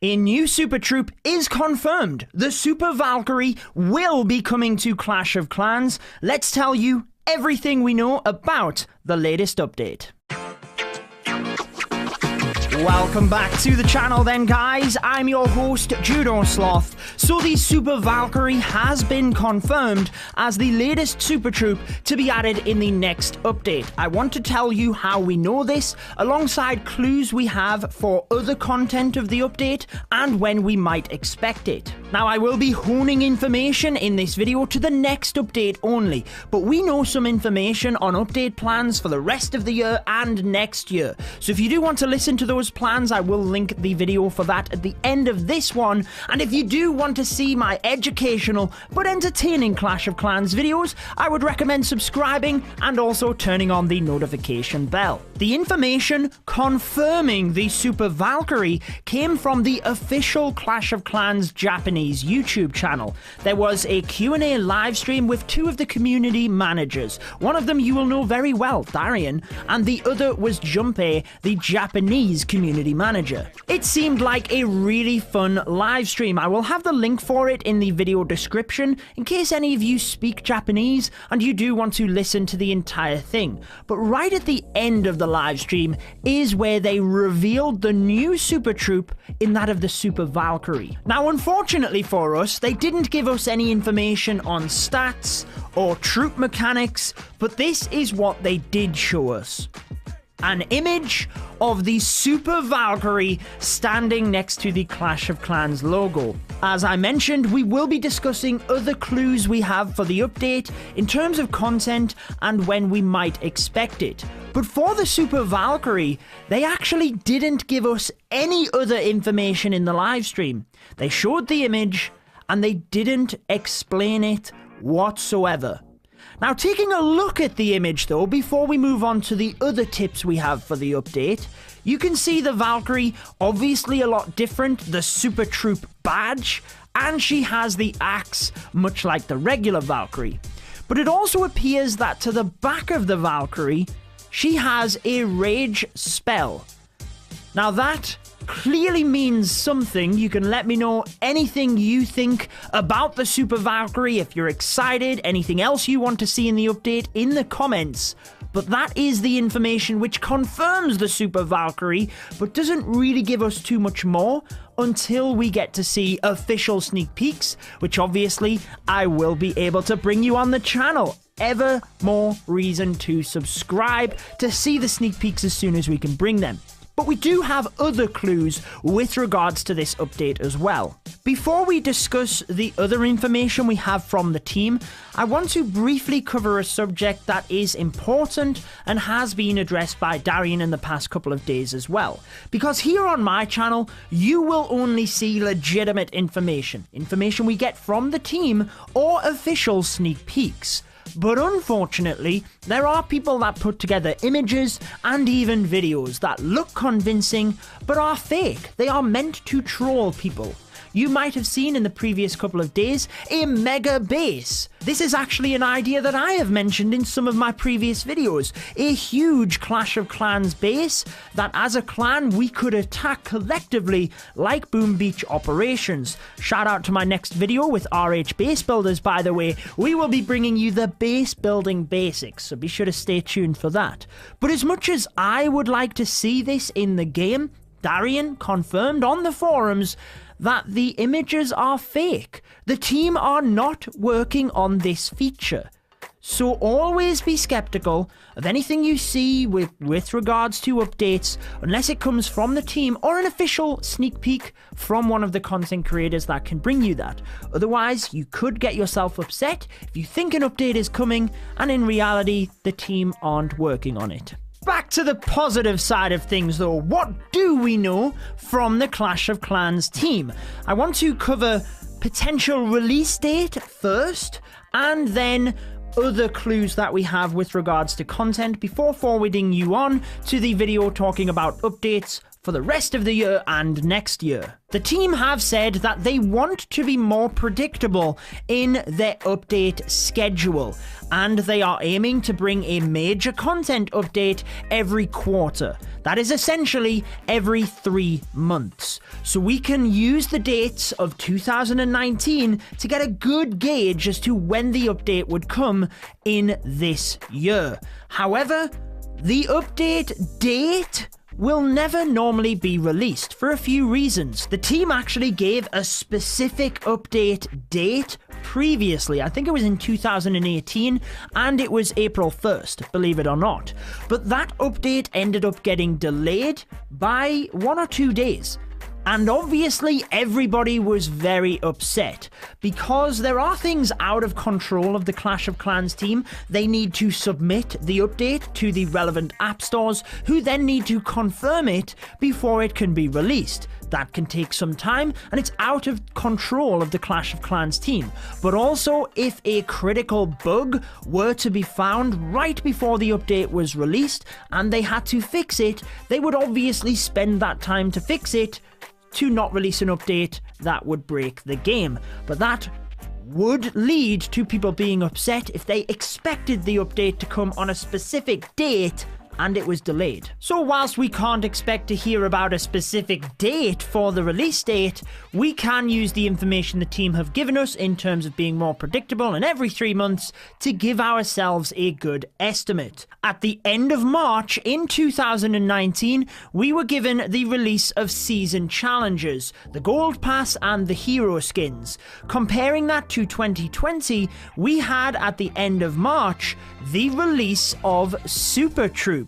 A new Super Troop is confirmed. The Super Valkyrie will be coming to Clash of Clans. Let's tell you everything we know about the latest update. Welcome back to the channel then, guys. I'm your host, Judo Sloth. So the Super Valkyrie has been confirmed as the latest Super Troop to be added in the next update. I want to tell you how we know this, alongside clues we have for other content of the update and when we might expect it. Now, I will be honing information in this video to the next update only, but we know some information on update plans for the rest of the year and next year. So if you do want to listen to those plans, I will link the video for that at the end of this one. And if you do want to see my educational but entertaining Clash of Clans videos, I would recommend subscribing and also turning on the notification bell. The information confirming the Super Valkyrie came from the official Clash of Clans Japanese YouTube channel. There was a Q&A live stream with two of the community managers. One of them you will know very well, Darian, and the other was Junpei, the Japanese community manager. It seemed like a really fun live stream. I will have the link for it in the video description in case any of you speak Japanese and you do want to listen to the entire thing. But right at the end of the live stream is where they revealed the new Super Troop in that of the Super Valkyrie. Now, unfortunately for us, they didn't give us any information on stats or troop mechanics, but this is what they did show us. An image of the Super Valkyrie standing next to the Clash of Clans logo. As I mentioned, we will be discussing other clues we have for the update in terms of content and when we might expect it. But for the Super Valkyrie, they actually didn't give us any other information in the live stream. They showed the image and they didn't explain it whatsoever. Now, taking a look at the image though, before we move on to the other tips we have for the update, you can see the Valkyrie obviously a lot different, the Super Troop badge, and she has the axe, much like the regular Valkyrie. But it also appears that to the back of the Valkyrie, she has a rage spell. Now that clearly means something. You can let me know anything you think about the Super Valkyrie, if you're excited, anything else you want to see in the update in the comments. But that is the information which confirms the Super Valkyrie, but doesn't really give us too much more until we get to see official sneak peeks, which obviously I will be able to bring you on the channel. Ever more reason to subscribe to see the sneak peeks as soon as we can bring them. But we do have other clues with regards to this update as well. Before we discuss the other information we have from the team, I want to briefly cover a subject that is important and has been addressed by Darian in the past couple of days as well. Because here on my channel, you will only see legitimate information we get from the team or official sneak peeks. But unfortunately, there are people that put together images and even videos that look convincing but are fake. They are meant to troll people. You might have seen in the previous couple of days a mega base. This is actually an idea that I have mentioned in some of my previous videos. A huge Clash of Clans base that as a clan we could attack collectively like Boom Beach operations. Shout out to my next video with RH Base Builders, by the way. We will be bringing you the base building basics, so be sure to stay tuned for that. But as much as I would like to see this in the game, Darian confirmed on the forums that the images are fake. The team are not working on this feature. So always be skeptical of anything you see with regards to updates, unless it comes from the team or an official sneak peek from one of the content creators that can bring you that. Otherwise, you could get yourself upset if you think an update is coming and in reality, the team aren't working on it. Back to the positive side of things though, what do we know from the Clash of Clans team? I want to cover potential release date first, and then other clues that we have with regards to content before forwarding you on to the video talking about updates for the rest of the year and next year. The team have said that they want to be more predictable in their update schedule, and they are aiming to bring a major content update every quarter. That is essentially every 3 months. So we can use the dates of 2019 to get a good gauge as to when the update would come in this year. However, the update date will never normally be released for a few reasons. The team actually gave a specific update date previously. I think it was in 2018, and it was April 1st, believe it or not. But that update ended up getting delayed by 1 or 2 days. And obviously everybody was very upset because there are things out of control of the Clash of Clans team. They need to submit the update to the relevant app stores, who then need to confirm it before it can be released. That can take some time, and it's out of control of the Clash of Clans team. But also, if a critical bug were to be found right before the update was released and they had to fix it, they would obviously spend that time to fix it to not release an update that would break the game. But that would lead to people being upset if they expected the update to come on a specific date and it was delayed. So whilst we can't expect to hear about a specific date for the release date, we can use the information the team have given us in terms of being more predictable and every 3 months to give ourselves a good estimate. At the end of March in 2019, we were given the release of season challenges, the gold pass and the hero skins. Comparing that to 2020, we had at the end of March the release of Super Troops.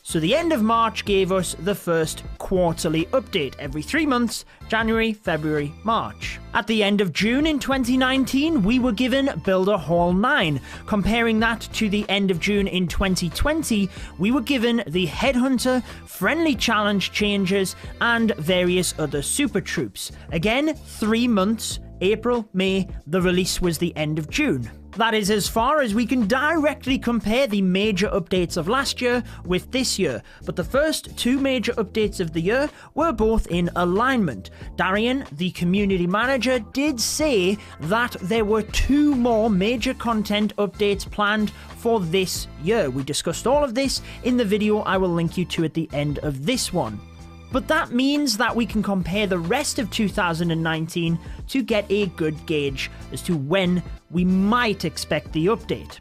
So the end of March gave us the first quarterly update every 3 months, January, February, March. At the end of June in 2019, we were given Builder Hall 9. Comparing that to the end of June in 2020, we were given the Headhunter, Friendly Challenge changes, and various other Super Troops. Again, 3 months, April, May, the release was the end of June. That is as far as we can directly compare the major updates of last year with this year, but the first 2 major updates of the year were both in alignment. Darian, the community manager, did say that there were 2 more major content updates planned for this year. We discussed all of this in the video I will link you to at the end of this one. But that means that we can compare the rest of 2019 to get a good gauge as to when we might expect the update.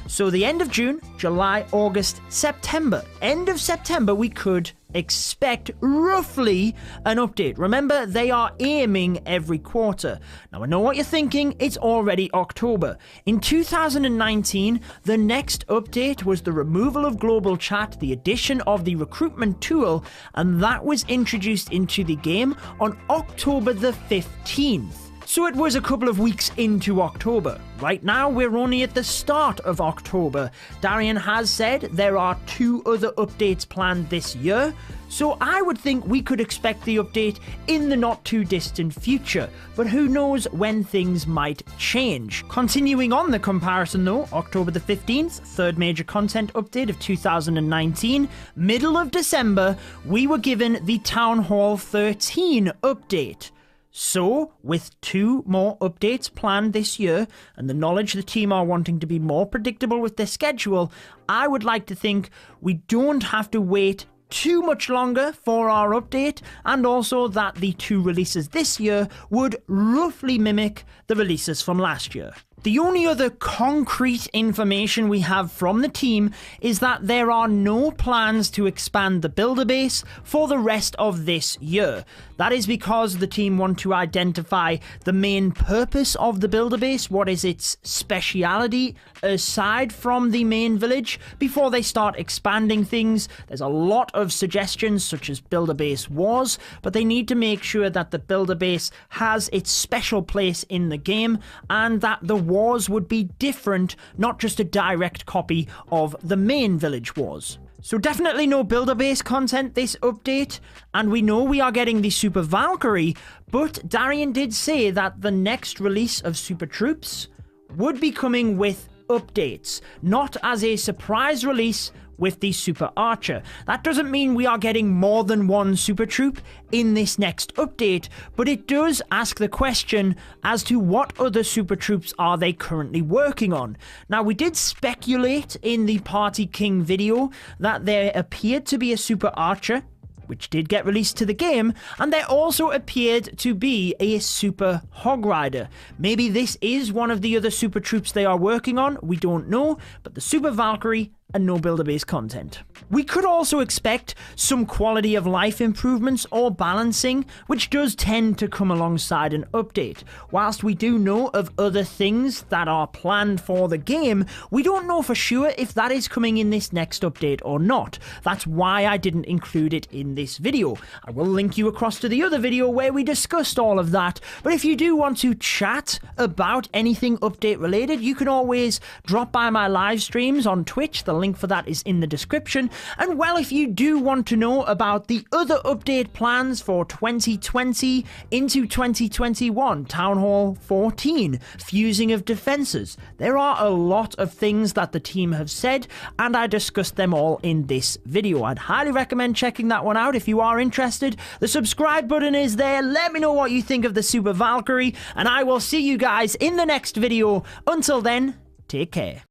So the end of June, July, August, September. End of September we could expect roughly an update. Remember, they are aiming every quarter. Now I know what you're thinking, it's already October. In 2019, the next update was the removal of global chat, the addition of the recruitment tool, and that was introduced into the game on October the 15th. So it was a couple of weeks into October. Right now, we're only at the start of October. Darian has said there are 2 other updates planned this year, so I would think we could expect the update in the not too distant future, but who knows when things might change. Continuing on the comparison though, October the 15th, 3rd major content update of 2019, middle of December, we were given the Town Hall 13 update. So, with 2 more updates planned this year, and the knowledge the team are wanting to be more predictable with their schedule, I would like to think we don't have to wait too much longer for our update, and also that the 2 releases this year would roughly mimic the releases from last year. The only other concrete information we have from the team is that there are no plans to expand the builder base for the rest of this year. That is because the team want to identify the main purpose of the builder base, what is its speciality aside from the main village, before they start expanding things. There's a lot of suggestions such as builder base wars, but they need to make sure that the builder base has its special place in the game and that the wars would be different, not just a direct copy of the main village wars. So definitely no builder base content this update, and we know we are getting the Super Valkyrie, but Darian did say that the next release of Super Troops would be coming with updates, not as a surprise release with the Super Archer. That doesn't mean we are getting more than one Super Troop in this next update, but it does ask the question as to what other Super Troops are they currently working on. Now, we did speculate in the Party King video that there appeared to be a Super Archer, which did get released to the game, and there also appeared to be a Super Hog Rider. Maybe this is one of the other Super Troops they are working on, we don't know, but the Super Valkyrie and no builder base content. We could also expect some quality of life improvements or balancing, which does tend to come alongside an update. Whilst we do know of other things that are planned for the game, we don't know for sure if that is coming in this next update or not. That's why I didn't include it in this video. I will link you across to the other video where we discussed all of that, but if you do want to chat about anything update related, you can always drop by my live streams on Twitch. The link for that is in the description. And well, if you do want to know about the other update plans for 2020 into 2021, Town Hall 14, fusing of defenses, there are a lot of things that the team have said, and I discussed them all in this video. I'd highly recommend checking that one out if you are interested. The subscribe button is there. Let me know what you think of the Super Valkyrie, and I will see you guys in the next video. Until then, take care.